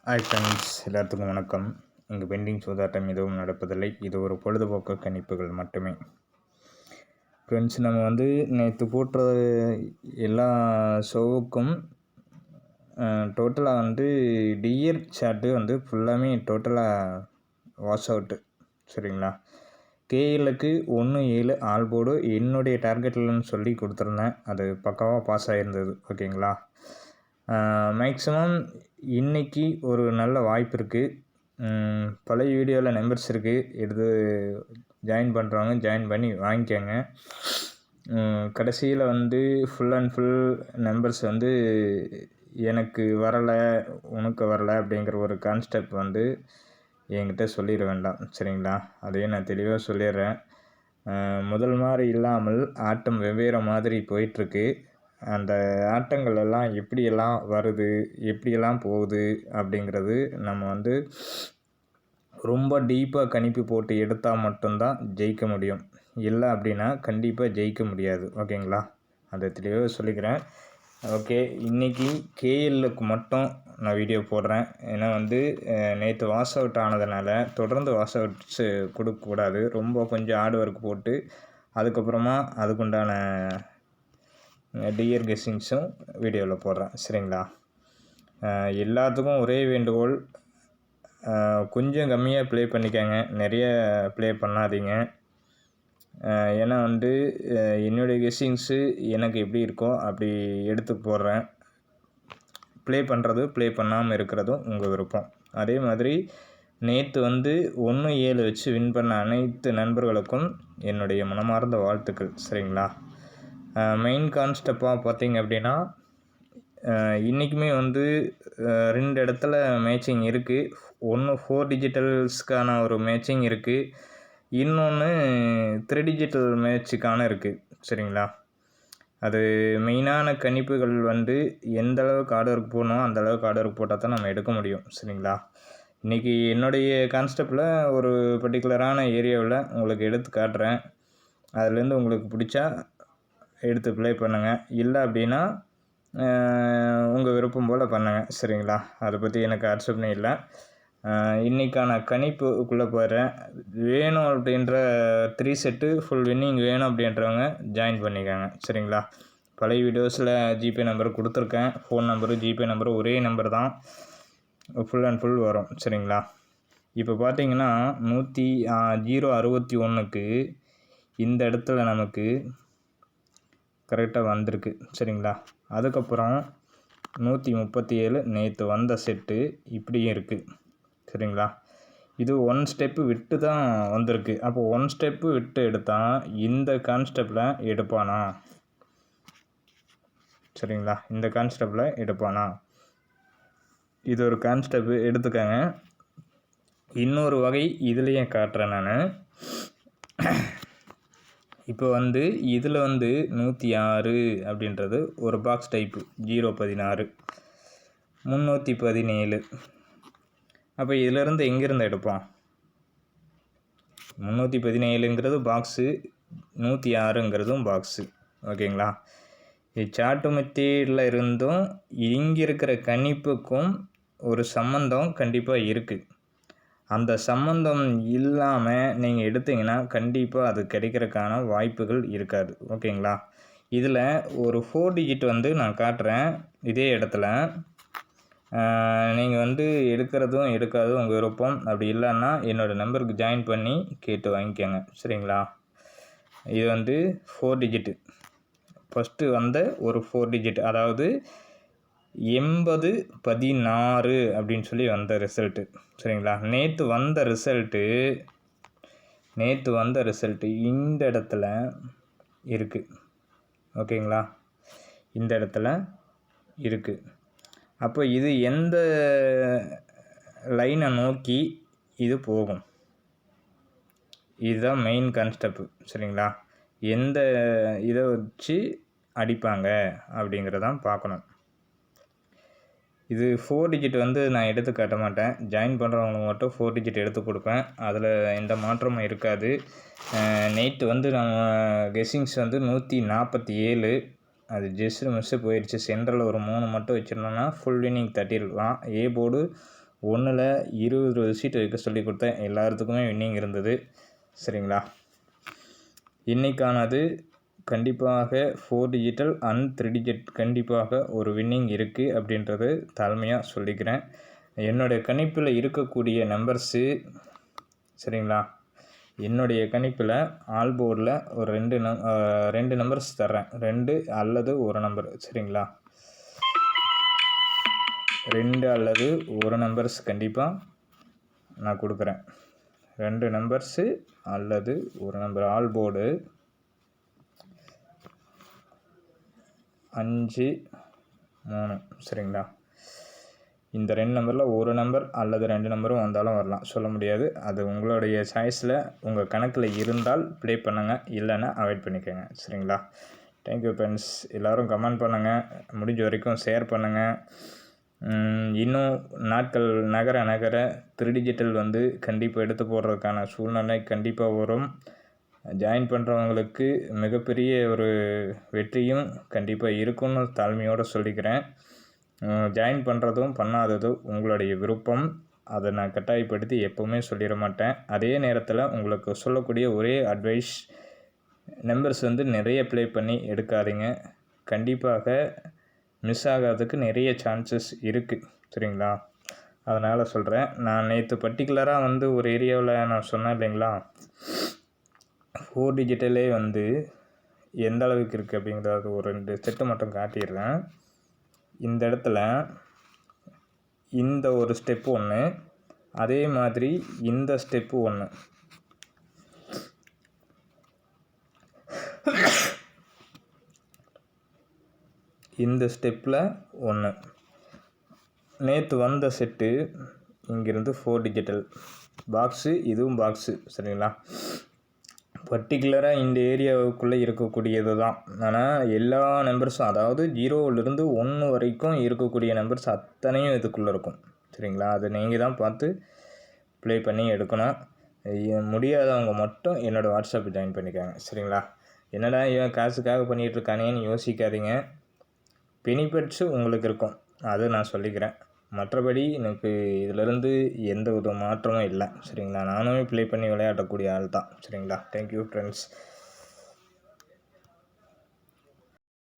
Hi friends, எல்லாத்துக்கும் வணக்கம். இங்கு பெண்டிங் சூதாட்டம் எதுவும் நடப்பதில்லை. இது ஒரு பொழுதுபோக்கு கணிப்புகள் மட்டுமே. ஃப்ரெண்ட்ஸ், நம்ம நேற்று போட்ட எல்லா ஷோவுக்கும் டோட்டலாக டியர் சார்ட்டு ஃபுல்லாமே டோட்டலாக வாஷ் அவுட்டு. சரிங்களா? கேஎல்லுக்கு 1-7 ஆல் போர்டு என்னுடைய டார்கெட்லன்னு சொல்லி கொடுத்துருந்தேன். அது பக்காவாக பாஸ் ஆகிருந்தது. ஓகேங்களா? மேக்ஸிமம் இன்றைக்கி ஒரு நல்ல வாய்ப்பு இருக்குது. பழைய வீடியோவில் நம்பர்ஸ் இருக்குது, எடுத்து ஜாயின் பண்ணுறவங்க ஜாயின் பண்ணி வாங்கிக்கோங்க. கடைசியில் ஃபுல் அண்ட் ஃபுல் நம்பர்ஸ் எனக்கு வரலை, உனக்கு வரலை அப்படிங்கிற ஒரு கான்செப்ட் என்கிட்ட சொல்லிட வேண்டாம். சரிங்களா? அதையும் நான் தெளிவாக சொல்லிடுறேன். முதல் மாதிரி இல்லாமல் ஆட்டம் வெவ்வேறு மாதிரி போயிட்டுருக்கு. அந்த ஆட்டங்கள் எல்லாம் எப்படியெல்லாம் வருது, எப்படியெல்லாம் போகுது அப்படிங்கிறது நம்ம ரொம்ப டீப்பாக கணிப்பு போட்டு எடுத்தால் மட்டும்தான் ஜெயிக்க முடியும். இல்லை அப்படின்னா கண்டிப்பாக ஜெயிக்க முடியாது. ஓகேங்களா? அதை தெளிவாக சொல்லிக்கிறேன். ஓகே, இன்றைக்கி கேஎல்லுக்கு மட்டும் நான் வீடியோ போடுறேன். ஏன்னா நேற்று வாஷ் அவுட் ஆனதுனால தொடர்ந்து வாஷ் அவுட்ஸு கொடுக்கக்கூடாது. ரொம்ப கொஞ்சம் ஹார்ட் ஒர்க் போட்டு அதுக்கப்புறமா அதுக்குண்டான டியர் கெஸ்ஸிங்ஸும் வீடியோவில் போடுறேன். சரிங்களா? எல்லாத்துக்கும் ஒரே வேண்டுகோள், கொஞ்சம் கம்மியாக ப்ளே பண்ணிக்கோங்க, நிறைய ப்ளே பண்ணாதீங்க. ஏன்னா என்னுடைய கெஸ்ஸிங்ஸு எனக்கு எப்படி இருக்கோ அப்படி எடுத்து போடுறேன். ப்ளே பண்ணுறது ப்ளே பண்ணாமல் இருக்கிறதும் உங்கள் விருப்பம். அதே மாதிரி நேற்று 1-7 வச்சு வின் பண்ண அனைத்து நண்பர்களுக்கும் என்னுடைய மனமார்ந்த வாழ்த்துக்கள். சரிங்களா? மெயின் கான்ஸ்டெப்பாக பார்த்தீங்க அப்படின்னா, இன்றைக்குமே 2 இடத்துல மேட்சிங் இருக்குது. ஒன்று 4 டிஜிட்டல்ஸ்க்கான ஒரு மேட்சிங் இருக்குது, இன்னொன்று 3 டிஜிட்டல் மேட்சுக்கான இருக்குது. சரிங்களா? அது மெயினான கணிப்புகள் எந்த அளவுக்கு ஹார்ட் ஒர்க் போடணும் அந்தளவுக்கு ஹார்ட் ஒர்க் போட்டால் தான் நம்ம எடுக்க முடியும். சரிங்களா? இன்றைக்கி என்னுடைய கான்செப்டில் ஒரு பர்டிகுலரான ஏரியாவில் உங்களுக்கு எடுத்து காட்டுறேன். அதுலேருந்து உங்களுக்கு பிடிச்சா எடுத்து ப்ளே பண்ணுங்கள், இல்லை அப்படின்னா உங்கள் விருப்பம் போல் பண்ணுங்கள். சரிங்களா? அதை பற்றி எனக்கு ஆட்சேபனை இல்லை. இன்றைக்கான கணிப்புக்குள்ளே போகிறேன். வேணும் அப்படின்ற 3 செட்டு ஃபுல் வின்னிங் வேணும் அப்படின்றவங்க ஜாயின் பண்ணிக்கோங்க. சரிங்களா? பழைய வீடியோஸில் ஜிபே நம்பர் கொடுத்துருக்கேன். ஃபோன் நம்பரு ஜிபே நம்பரு ஒரே நம்பர் தான், ஃபுல் அண்ட் ஃபுல் வரும். சரிங்களா? இப்போ பார்த்தீங்கன்னா 061க்கு இந்த இடத்துல நமக்கு கரெக்டாக வந்திருக்கு. சரிங்களா? அதுக்கப்புறம் 137 நேற்று வந்த செட்டு இப்படியும் இருக்குது. சரிங்களா? இது 1 ஸ்டெப்பு விட்டு தான் வந்திருக்கு. அப்போ 1 ஸ்டெப்பு விட்டு எடுத்தால் இந்த கான்ஸ்டெப்டில் எடுப்பானா? சரிங்களா? இந்த கான்ஸ்டெப்டில் எடுப்பானா? இது ஒரு கான்ஸ்டெப்பு எடுத்துக்கங்க. இன்னொரு வகை இதுலேயும் காட்டுறேன் நான். இப்போ இதில் 106 அப்படின்றது ஒரு பாக்ஸ் டைப்பு 016 317. அப்போ இதிலேருந்து எங்கேருந்து எடுப்போம்? 317ங்கிறது பாக்ஸு, 106ங்கிறதும் பாக்ஸு. ஓகேங்களா? சார்ட்டு மெத்தேடில் இருந்தும் இங்கே இருக்கிற கணிப்புக்கும் ஒரு சம்மந்தம் கண்டிப்பாக இருக்குது. அந்த சம்மந்தம் இல்லாமல் நீங்கள் எடுத்தீங்கன்னா கண்டிப்பாக அது கிடைக்கிறதுக்கான வாய்ப்புகள் இருக்காது. ஓகேங்களா? இதில் ஒரு 4 டிஜிட் நான் காட்டுறேன். இதே இடத்துல நீங்கள் எடுக்கிறதும் எடுக்காததும் உங்கள் விருப்பம். அப்படி இல்லைன்னா என்னோடய நம்பருக்கு ஜாயின் பண்ணி கேட்டு வாங்கிக்கோங்க. சரிங்களா? இது 4 டிஜிட்டு ஃபஸ்ட்டு ஒரு 4 டிஜிட், அதாவது 8016 அப்படின்னு சொல்லி வந்த ரிசல்ட்டு. சரிங்களா? நேற்று வந்த ரிசல்ட்டு இந்த இடத்துல இருக்குது. ஓகேங்களா? இந்த இடத்துல இருக்குது. அப்போ இது எந்த லைனை நோக்கி இது போகும்? இதுதான் மெயின் கான்செப்ட். சரிங்களா? எந்த இதை வச்சு அடிப்பாங்க அப்படிங்கிறதான் பார்க்கணும். இது 4 டிஜிட் நான் எடுத்து காட்ட மாட்டேன். ஜாயின் பண்ணுறவங்களுக்கு மட்டும் 4 டிஜிட் எடுத்து கொடுப்பேன். அதில் எந்த மாற்றமும் இருக்காது. நேற்று நம்ம கெஸ்ஸிங்ஸ் 147, அது ஜஸ்ட்டு மிஸ்ஸு போயிடுச்சு. சென்ட்ரலில் ஒரு 3 மட்டும் வச்சுருந்தோன்னா ஃபுல் வின்னிங் தட்டிடலாம். ஏ போர்டு ஒன்றில் 20 சீட்டு வைக்க சொல்லி கொடுத்தேன். எல்லாத்துக்குமே வின்னிங் இருந்தது. சரிங்களா? இன்றைக்கானது கண்டிப்பாக 4 டிஜிட்டல் அண்ட் 3 டிஜிட் கண்டிப்பாக ஒரு வின்னிங் இருக்குது அப்படின்றது தாழ்மையாக சொல்லிக்கிறேன். என்னுடைய கணிப்பில் இருக்கக்கூடிய நம்பர்ஸு சரிங்களா, என்னுடைய கணிப்பில் ஆல் போர்டில் ஒரு 2 நம்பர்ஸ் தர்றேன். 2 அல்லது 1 நம்பர். சரிங்களா? 2 அல்லது 1 நம்பர்ஸ் கண்டிப்பாக நான் கொடுக்குறேன். 2 நம்பர்ஸு அல்லது 1 நம்பர். All board 5 3. சரிங்களா? இந்த 2 நம்பரில் 1 நம்பர் அல்லது 2 நம்பரும் வந்தாலும் வரலாம், சொல்ல முடியாது. அது உங்களுடைய சாய்ஸில் உங்கள் கணக்கில் இருந்தால் ப்ளே பண்ணுங்கள், இல்லைன்னா அவாய்ட் பண்ணிக்கோங்க. சரிங்களா? Thank you friends. எல்லோரும் கமெண்ட் பண்ணுங்கள், முடிஞ்ச வரைக்கும் ஷேர் பண்ணுங்கள். இன்னும் நாட்கள் நகர 3 டிஜிட்டல் கண்டிப்பாக எடுத்து போடுறதுக்கான சூழ்நிலை கண்டிப்பாக வரும். ஜாயின் பண்ணுறவங்களுக்கு மிகப்பெரிய ஒரு வெற்றியும் கண்டிப்பாக இருக்குன்னு தாழ்மையோடு சொல்லிக்கிறேன். ஜாயின் பண்ணுறதும் பண்ணாததும் உங்களுடைய விருப்பம். அதை நான் கட்டாயப்படுத்தி எப்போவுமே சொல்லிட மாட்டேன். அதே நேரத்தில் உங்களுக்கு சொல்லக்கூடிய ஒரே அட்வைஸ், நம்பர்ஸ் நிறைய ப்ளே பண்ணி எடுக்காதீங்க. கண்டிப்பாக மிஸ் ஆகாததுக்கு நிறைய சான்சஸ் இருக்குது. சரிங்களா? அதனால் சொல்கிறேன். நான் நேற்று பர்டிகுலராக ஒரு ஏரியாவில் நான் சொன்னேன் இல்லைங்களா, 4 டிஜிட்டலே எந்த அளவுக்கு இருக்குது அப்படிங்கிறது ஒரு 2 செட்டு மட்டும் காட்டிடுறேன். இந்த இடத்துல இந்த ஒரு ஸ்டெப்பு 1, அதே மாதிரி இந்த ஸ்டெப்பு 1. இந்த ஸ்டெப்பில் 1 நேற்று வந்த செட்டு இங்கேருந்து 4 டிஜிட்டல் பாக்ஸு, இதுவும் பாக்ஸு. சரிங்களா? பர்டிகுலராக இந்த ஏரியாவுக்குள்ளே இருக்கக்கூடியது தான். ஆனால் எல்லா நம்பர்ஸும், அதாவது 0லிருந்து 1 வரைக்கும் இருக்கக்கூடிய நம்பர்ஸ் அத்தனையும் இதுக்குள்ளே இருக்கும். சரிங்களா? அது நீங்கள் தான் பார்த்து ப்ளே பண்ணி எடுக்கணும். முடியாதவங்க மட்டும் என்னோடய வாட்ஸ்அப் ஜாயின் பண்ணிக்காங்க. சரிங்களா? என்னடா இவன் காசுக்காக பண்ணிகிட்ருக்கானேன்னு யோசிக்காதீங்க. பெனிஃபிட்ஸு உங்களுக்கு இருக்கும், அது நான் சொல்லிக்கிறேன். மற்றபடி எனக்கு இதிலேருந்து எந்த ஒரு மாற்றமும் இல்லை. சரிங்களா? நானுமே ப்ளே பண்ணி விளையாடக்கூடிய ஆள் தான். சரிங்களா? Thank you friends.